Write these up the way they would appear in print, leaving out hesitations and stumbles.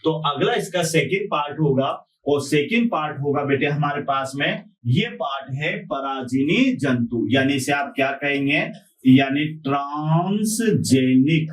तो अगला इसका सेकंड पार्ट होगा, और सेकंड पार्ट होगा बेटे हमारे पास में, ये पार्ट है पराजीनी जंतु, यानी इसे आप क्या कहेंगे, यानी ट्रांसजेनिक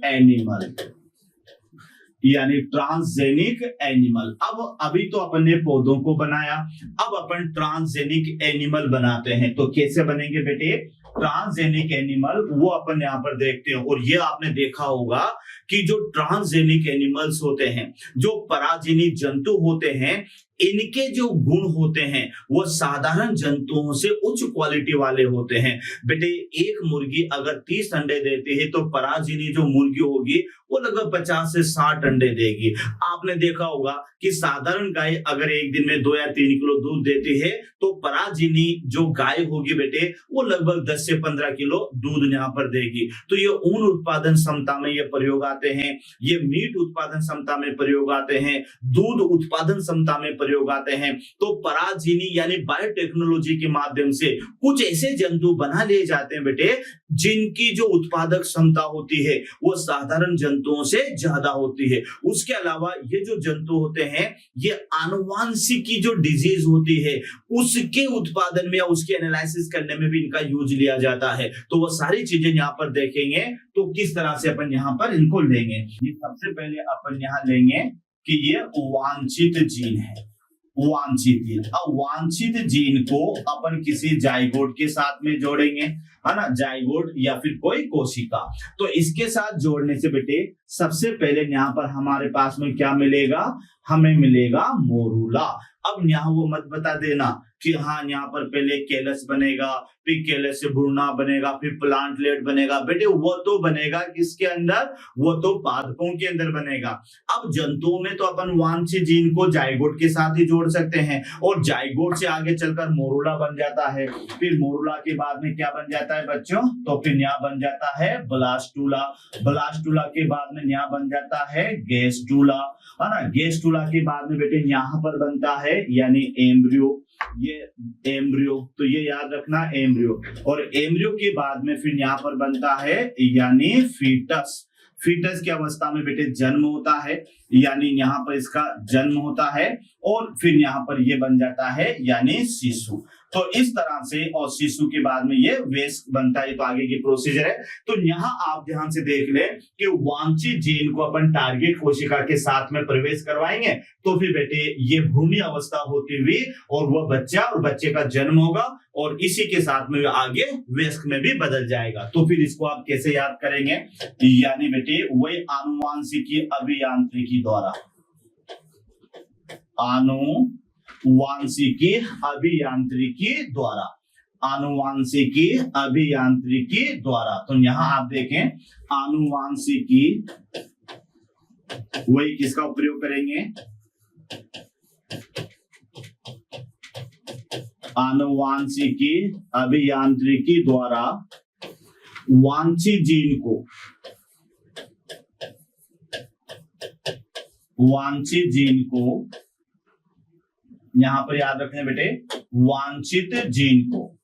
एनिमल, यानी ट्रांसजेनिक एनिमल। अब अभी तो अपन ने पौधों को बनाया, अब अपन ट्रांसजेनिक एनिमल बनाते हैं। तो कैसे बनेंगे बेटे ट्रांसजेनिक एनिमल, वो अपन यहाँ पर देखते हैं। और ये आपने देखा होगा कि जो ट्रांसजेनिक एनिमल्स होते हैं, जो पराजीनी जंतु होते हैं, इनके जो गुण होते हैं वो साधारण जंतुओं से उच्च क्वालिटी वाले होते हैं। बेटे एक मुर्गी अगर 30 अंडे देती है तो पराजीनी जो मुर्गी होगी वो लगभग 50 से 60 अंडे देगी। आपने देखा होगा कि साधारण गाय अगर एक दिन में 2 या 3 किलो दूध देती है तो पराजीनी जो गाय होगी बेटे वो लगभग 10 से 15 किलो दूध यहाँ पर देगी। तो ये ऊन उत्पादन क्षमता में ये प्रयोग आते हैं, ये मीट उत्पादन क्षमता में प्रयोग आते हैं, दूध उत्पादन क्षमता में प्रयोग आते हैं। तो पराजीनी यानी बायोटेक्नोलॉजी के माध्यम से कुछ ऐसे जंतु बना लिए जाते हैं बेटे जिनकी जो उत्पादक क्षमता होती है वो साधारण जंतुओं से ज्यादा होती है। उसके अलावा ये जो जंतु होते हैं ये आनुवांशिकी जो डिजीज होती है उसके उत्पादन में या उसके एनालिसिस करने में भी इनका यूज लिया जाता है। तो वो सारी चीजें यहाँ पर देखेंगे तो किस तरह से अपन यहाँ पर इनको लेंगे। ये सबसे पहले अपन यहाँ लेंगे कि ये वांछित जीन है, वांछित जीन। अब वांछित जीन को अपन किसी जाइगोट के साथ में जोड़ेंगे, है ना, जाइगोट या फिर कोई कोशिका। तो इसके साथ जोड़ने से बेटे सबसे पहले यहाँ पर हमारे पास में क्या मिलेगा, हमें मिलेगा मोरूला। अब यहाँ वो मत बता देना कि हाँ यहाँ पर पहले कैलस बनेगा, फिर कैलस से भ्रूणा बनेगा, फिर प्लांटलेट बनेगा। बेटे वो तो बनेगा किसके अंदर, वो तो पादपों के अंदर बनेगा। अब जंतुओं में तो अपन वांछित जीन को जाइगोट के साथ ही जोड़ सकते हैं, और जाइगोट से आगे चलकर मोरूला बन जाता है। फिर मोरूला के बाद में क्या बन जाता है बच्चों, तो फिर यहाँ बन जाता है ब्लास्टूला, ब्लास्टूला के बाद में यहाँ बन जाता है गैस्टूला, है ना। गैस्टूला के बाद में बेटे यहाँ पर बनता है यानी एम्ब्रियो, ये एम्ब्रियो, तो ये याद रखना एम्ब्रियो। और एम्ब्रियो के बाद में फिर यहाँ पर बनता है यानी फीटस। फीटस की अवस्था में बेटे जन्म होता है, यानी यहाँ पर इसका जन्म होता है, और फिर यहाँ पर ये बन जाता है यानी शिशु। तो इस तरह से, और शिशु के बाद में ये वयस्क बनता है। तो आगे की प्रोसीजर है। तो यहाँ आप ध्यान से देख ले कि वांछित जीन को अपन टारगेट कोशिका के साथ में प्रवेश करवाएंगे तो फिर बेटे ये भ्रूणी अवस्था होती हुई और वह बच्चा और बच्चे का जन्म होगा, और इसी के साथ में आगे वयस्क में भी बदल जाएगा। तो फिर इसको आप कैसे याद करेंगे, यानी बेटे वही आनुवांशिकी अभियांत्रिकी द्वारा, आनुवांशिकी अभियांत्रिकी द्वारा, आनुवांशिकी अभियांत्रिकी द्वारा। तो यहां आप देखें आनुवांशिकी, वही किसका प्रयोग करेंगे, आनुवांशिकी अभियांत्रिकी द्वारा वांछित जीन को, वांछित जीन को यहां पर याद रखने बेटे, वांछित जीन को,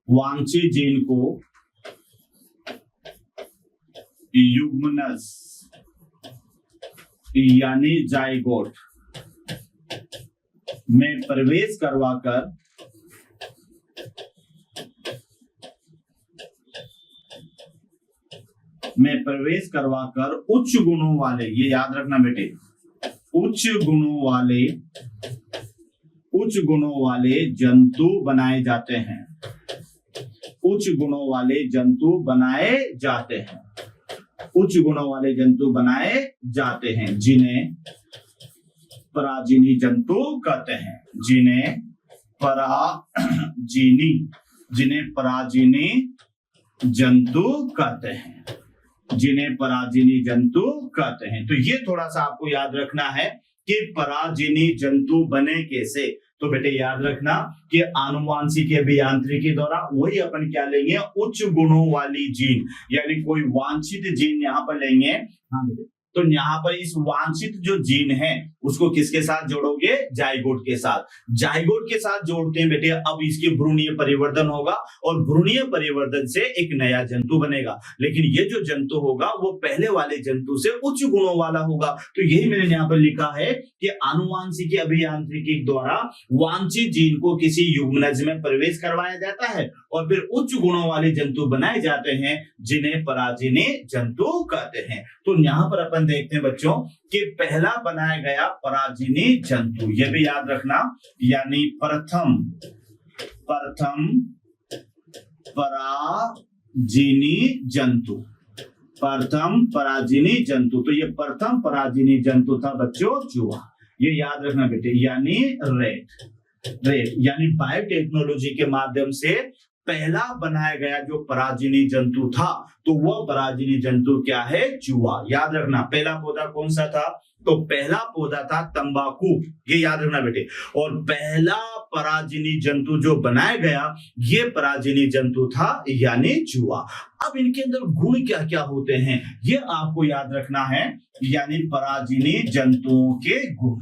वांछित जीन को युग्मनज यानी जाइगोट में प्रवेश करवाकर उच्च गुणों वाले, ये याद रखना बेटे, उच्च गुणों वाले जंतु बनाए जाते हैं, उच्च गुणों वाले जंतु बनाए जाते हैं, उच्च गुणों वाले जंतु बनाए जाते हैं, जिन्हें पराजीनी जंतु कहते हैं, जिन्हें पराजीनी जंतु कहते हैं, जिन्हें पराजीनी जंतु कहते हैं। तो ये थोड़ा सा आपको याद रखना है कि पराजीनी जंतु बने कैसे। तो बेटे याद रखना कि आनुवांशिकी अभियांत्रिकी द्वारा वही अपन क्या लेंगे, उच्च गुणों वाली जीन, यानी कोई वांछित जीन यहाँ पर लेंगे। हाँ बेटे, तो यहाँ पर इस वांछित जो जीन है उसको किसके साथ जोड़ोगे? जाइगोट के साथ। जाइगोट के साथ जोड़ते हैं बेटे, अब इसकी भ्रूणीय परिवर्तन होगा और भ्रूणीय परिवर्तन से एक नया जंतु बनेगा, लेकिन ये जो जंतु होगा वो पहले वाले जंतु से उच्च गुणों वाला होगा। तो यही मैंने यहाँ पर लिखा है कि आनुवांशिकी अभियांत्रिकी द्वारा वांछित जीन को किसी युग्मनज में प्रवेश करवाया जाता है और फिर उच्च गुणों वाले जंतु बनाए जाते हैं जिन्हें पराजिनी जंतु कहते हैं। तो यहाँ पर अपन देखते हैं बच्चों कि पहला बनाया गया पराजिनी जंतु, यह भी याद रखना, यानी प्रथम पराजिनी जंतु, प्रथम पराजिनी जंतु। तो ये प्रथम पराजिनी जंतु था बच्चों चूहा, ये याद रखना बेटे, यानी रेट यानी बायोटेक्नोलॉजी के माध्यम से पहला बनाया गया जो पराजिनी जंतु था, तो वह पराजिनी जंतु क्या है? चूहा। याद रखना पहला पौधा कौन सा था? तो पहला पौधा था तंबाकू, ये याद रखना बेटे। और पहला पराजिनी जंतु जो बनाया गया ये पराजिनी जंतु था यानी चूहा। अब इनके अंदर गुण क्या क्या होते हैं ये आपको याद रखना है, यानी पराजिनी जंतुओं के गुण।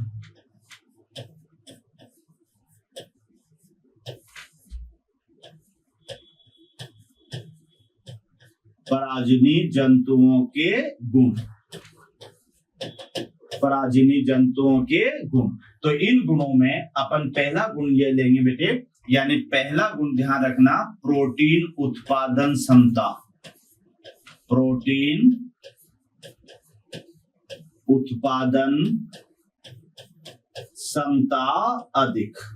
पराजिनी जंतुओं के गुण, पराजिनी जंतुओं के गुण। तो इन गुणों में अपन पहला गुण ये लेंगे बेटे, यानी पहला गुण ध्यान रखना, प्रोटीन उत्पादन क्षमता। प्रोटीन उत्पादन क्षमता अधिक।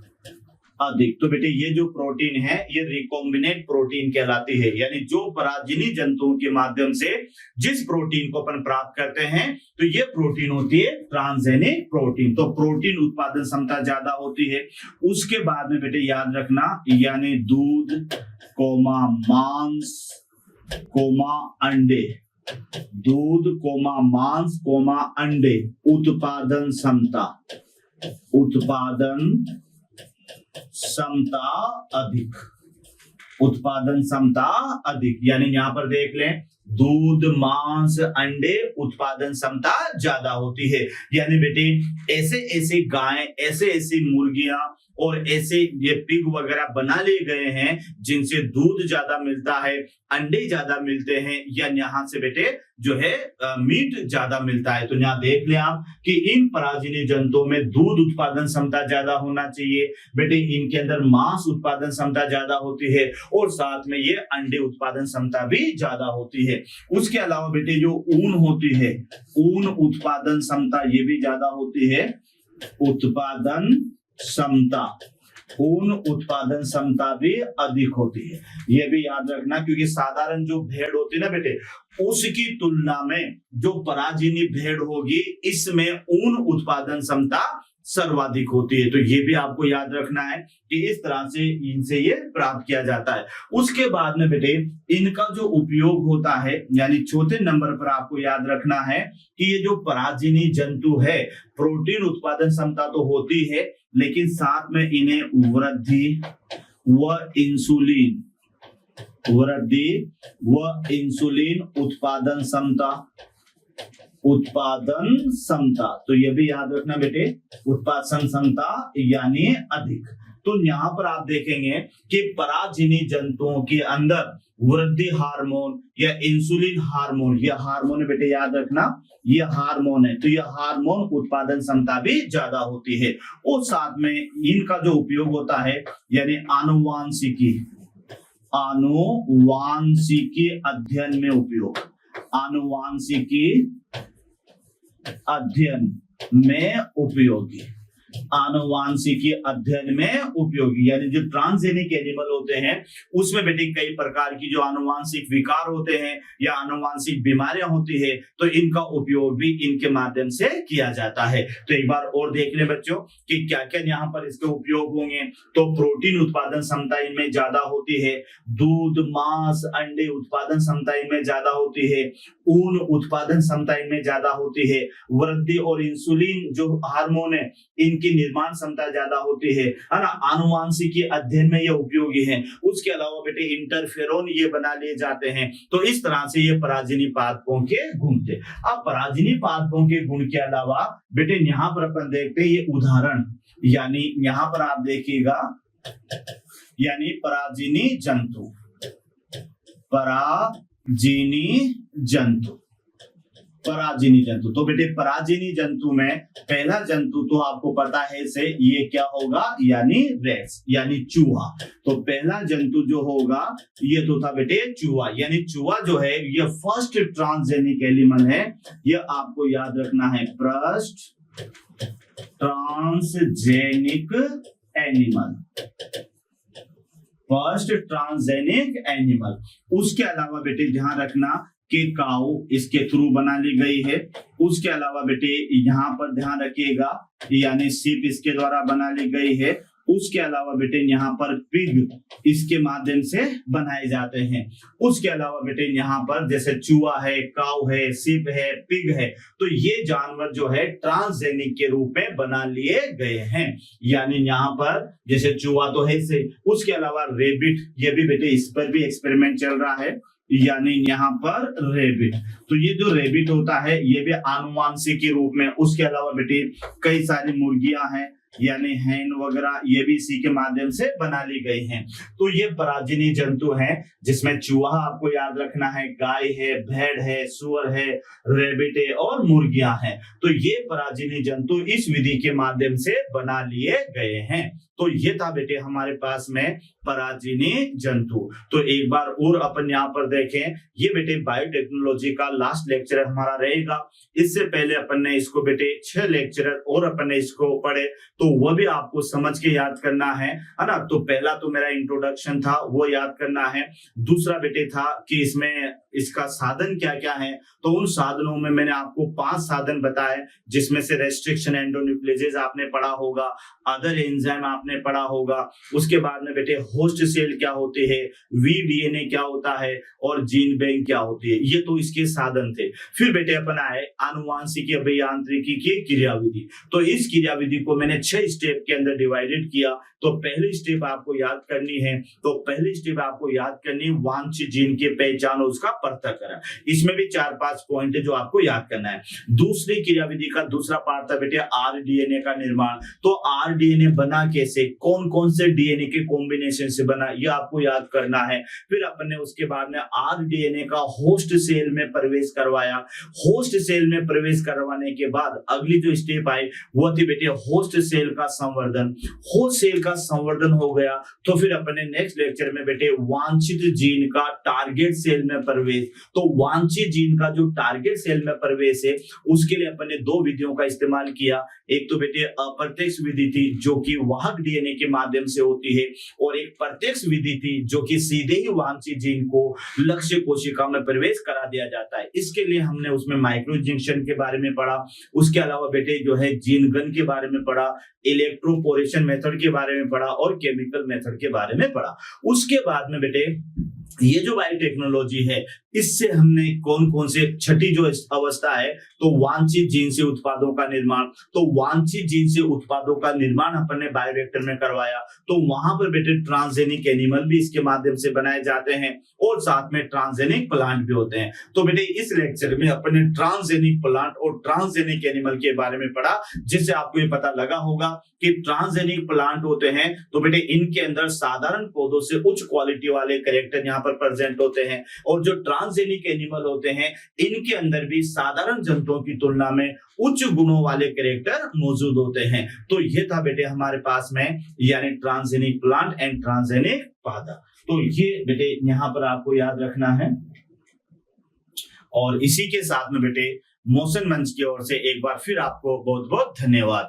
तो बेटे ये जो प्रोटीन है ये रिकॉम्बिनेंट प्रोटीन कहलाती है, यानी जो पराजिनी जंतुओं के माध्यम से जिस प्रोटीन को अपन प्राप्त करते हैं तो ये प्रोटीन होती है ट्रांसजेनिक प्रोटीन। तो प्रोटीन उत्पादन क्षमता ज्यादा होती है। उसके बाद में बेटे याद रखना, यानी दूध कोमा मांस कोमा अंडे, दूध कोमा मांस कोमा अंडे उत्पादन क्षमता, उत्पादन क्षमता अधिक, उत्पादन क्षमता अधिक। यानी यहां पर देख लें, दूध मांस अंडे उत्पादन क्षमता ज्यादा होती है। यानी बेटे ऐसे ऐसे गाय, ऐसे ऐसी मुर्गियां और ऐसे ये पिग वगैरह बना लिए गए हैं जिनसे दूध ज्यादा मिलता है, अंडे ज्यादा मिलते हैं, या यहाँ से बेटे जो है मीट ज्यादा मिलता है। तो यहाँ देख ले आप कि इन पराजिनी जंतुओं में दूध उत्पादन क्षमता ज्यादा होना चाहिए बेटे, इनके अंदर मांस उत्पादन क्षमता ज्यादा होती है और साथ में ये अंडे उत्पादन क्षमता भी ज्यादा होती है। उसके अलावा बेटे जो ऊन होती है, ऊन उत्पादन क्षमता ये भी ज्यादा होती है, उत्पादन क्षमता, ऊन उत्पादन क्षमता भी अधिक होती है। ये भी याद रखना, क्योंकि साधारण जो भेड़ होती है ना बेटे उसकी तुलना में जो पराजिनी भेड़ होगी इसमें ऊन उत्पादन क्षमता सर्वाधिक होती है। तो ये भी आपको याद रखना है कि इस तरह से इनसे ये प्राप्त किया जाता है। उसके बाद में बेटे इनका जो उपयोग होता है, यानी चौथे नंबर पर आपको याद रखना है कि ये जो पराजिनी जंतु है प्रोटीन उत्पादन क्षमता तो होती है, लेकिन साथ में इन्हें वृद्धि व इंसुलिन, वृद्धि व इंसुलिन उत्पादन क्षमता, उत्पादन क्षमता, तो ये भी याद रखना बेटे, उत्पादन क्षमता यानी अधिक। तो यहाँ पर आप देखेंगे कि पराजिनी जंतुओं के अंदर वृद्धि हार्मोन या इंसुलिन हार्मोन, यह हार्मोन है बेटे याद रखना, यह हार्मोन है, तो यह हार्मोन उत्पादन क्षमता भी ज्यादा होती है। और साथ में इनका जो उपयोग होता है यानी आनुवांशिकी, आनुवांशिकी अध्ययन में उपयोग, आनुवांशिकी अध्ययन में उपयोगी, आनुवांशिकी अध्ययन में उपयोगी। यानी जो ट्रांसजेनिक एनिमल होते हैं उसमें बेटे कई प्रकार की जो आनुवांशिक विकार होते हैं या आनुवांशिक बीमारियां होती है, तो इनका उपयोग भी इनके माध्यम से किया जाता है। तो एक बार और देख ले बच्चों कि क्या क्या यहाँ पर इसके उपयोग होंगे। तो प्रोटीन उत्पादन क्षमता इनमें ज्यादा होती है, दूध मांस अंडे उत्पादन क्षमता इनमें ज्यादा होती है, ऊन उत्पादन क्षमता इनमें ज्यादा होती है, वृद्धि और इंसुलिन जो हार्मोन है इनके इनकी निर्माण क्षमता ज्यादा होती है ना, आनुवांशिकी अध्ययन में ये उपयोगी है। उसके अलावा बेटे इंटरफेरोन ये बना लिए जाते हैं। तो इस तरह से ये पराजिनी पादपों के गुण थे। अब पराजिनी पादपों के गुण के अलावा बेटे यहाँ पर अपन देखते हैं ये उदाहरण, यानी यहाँ पर आप देखिएगा, यानी पराजिनी जंतु, पराजिनी जंतु, पराजिनी जंतु। तो बेटे पराजिनी जंतु में पहला जंतु तो आपको पता है से ये क्या होगा, यानी रेट्स, यानी चूहा। तो पहला जंतु जो होगा ये तो था बेटे चूहा, यानी चूहा जो है ये फर्स्ट ट्रांसजेनिक एनिमल है। ये आपको याद रखना है, first transgenic animal, first transgenic animal. उसके अलावा बेटे ध्यान रखना कि काऊ इसके थ्रू बना ली गई है। उसके अलावा बेटे यहाँ पर ध्यान रखिएगा, यानी सीप इसके द्वारा बना ली गई है। उसके अलावा बेटे यहाँ पर पिग इसके माध्यम से बनाए जाते हैं। उसके अलावा बेटे यहाँ पर जैसे चूहा है, काऊ है, सीप है, पिग है, तो ये जानवर जो है ट्रांसजेनिक के रूप में बना लिए गए हैं। यानी यहाँ पर जैसे चूहा तो है से, उसके अलावा रेबिट, ये भी बेटे इस पर भी एक्सपेरिमेंट चल रहा है, यानी यहाँ पर रेबिट। तो ये जो रेबिट होता है ये भी आनुवांशिक के रूप में। उसके अलावा बेटे कई सारी मुर्गियां हैं, यानी हैन वगैरह, ये भी इसी के माध्यम से बना ली गई हैं। तो ये पराजिनी जंतु हैं, जिसमें चूहा आपको याद रखना है, गाय है, भेड़ है, सुअर है, रेबिट है और मुर्गियां हैं। तो ये पराजिनी जंतु इस विधि के माध्यम से बना लिए गए हैं। तो ये था बेटे हमारे पास में पराजिनी जंतु। तो एक बार और अपन यहाँ पर देखें, ये बेटे बायोटेक्नोलॉजी का लास्ट लेक्चर हमारा रहेगा। इससे पहले अपन ने इसको बेटे 6 लेक्चर और अपन ने इसको पढ़े, तो वह भी आपको समझ के याद करना है ना। तो पहला तो मेरा इंट्रोडक्शन था, वो याद करना है। दूसरा बेटे था कि इसमें इसका साधन क्या क्या है, तो उन साधनों में मैंने आपको 5 साधन बताए, जिसमें से रेस्ट्रिक्शन एंडोन्यूक्लियेज आपने पढ़ा होगा, अदर एंजाइम आपने पढ़ा होगा। उसके बाद में बेटे होस्ट सेल क्या होते हैं, वीडीएनए क्या होता है और जीन बैंक क्या होती है, ये तो इसके साधन थे। फिर बेटे अपन आए आनुवांशिकी अभियांत्रिकी की क्रियाविधि। तो इस क्रियाविधि को मैंने 6 स्टेप के अंदर डिवाइडेड किया। तो पहली स्टेप आपको याद करनी है, तो पहली स्टेप आपको याद करनी वांछित जीन की पहचान और उसका पृथक्करण। इसमें भी 4-5 पॉइंट है जो आपको याद करना है। दूसरी क्रियाविधि का दूसरा पार्ट था बेटे आरडीएनए का निर्माण। तो आरडीएनए बना कैसे, कौन कौन से डीएनए के कॉम्बिनेशन से बना, यह आपको याद करना है। फिर अपन ने उसके बाद में आरडीएनए का होस्ट सेल में प्रवेश करवाया। होस्ट सेल में प्रवेश करवाने के बाद अगली जो स्टेप आई वो थी बेटे होस्ट सेल का संवर्धन। होस्ट सेल का संवर्धन हो गया तो फिर अपन ने नेक्स्ट लेक्चर में बेटे वांछित जीन का टारगेट सेल में प्रवेश। तो वांछित जीन का जो टारगेट सेल में प्रवेश है उसके लिए अपन ने 2 विधियों का इस्तेमाल किया। एक तो बेटे अप्रत्यक्ष विधि थी जो कि वाहक डीएनए के माध्यम से होती है, और एक प्रत्यक्ष विधि थी जो कि सीधे ही वांछित जीन को लक्ष्य कोशिका में प्रवेश करा दिया जाता है। इसके लिए हमने उसमें माइक्रो जंक्शन के बारे में पढ़ा। उसके अलावा बेटे जो है जीन गन के बारे में पढ़ा, इलेक्ट्रोपोरेशन मेथड के बारे में पढ़ा और केमिकल मेथड के बारे में पढ़ा। उसके बाद में बेटे ये जो बायोटेक्नोलॉजी है इससे हमने कौन कौन से छठी जो अवस्था है तो वांछित जीन से उत्पादों का निर्माण। तो वांछित जीन से उत्पादों का निर्माण अपन ने बायोरिएक्टर में करवाया। तो वहां पर बेटे ट्रांसजेनिक एनिमल भी इसके माध्यम से बनाए जाते हैं और साथ में ट्रांसजेनिक प्लांट भी होते हैं। तो बेटे इस लेक्चर में अपन ने ट्रांसजेनिक प्लांट और ट्रांसजेनिक एनिमल के बारे में पढ़ा, जिससे आपको ये पता लगा होगा कि ट्रांसजेनिक प्लांट होते हैं तो बेटे इनके अंदर साधारण पौधों से उच्च क्वालिटी वाले कैरेक्टर यहाँ पर प्रेजेंट होते हैं, और जो ट्रांसजेनिक एनिमल होते हैं इनके अंदर भी साधारण जंतुओं की तुलना में उच्च गुणों वाले कैरेक्टर मौजूद होते हैं। तो ये था बेटे हमारे पास में, यानी ट्रांसजेनिक प्लांट एंड ट्रांसजेनिक पौधा। तो ये बेटे यहाँ पर आपको याद रखना है। और इसी के साथ में बेटे मोशन मंच की ओर से एक बार फिर आपको बहुत बहुत धन्यवाद।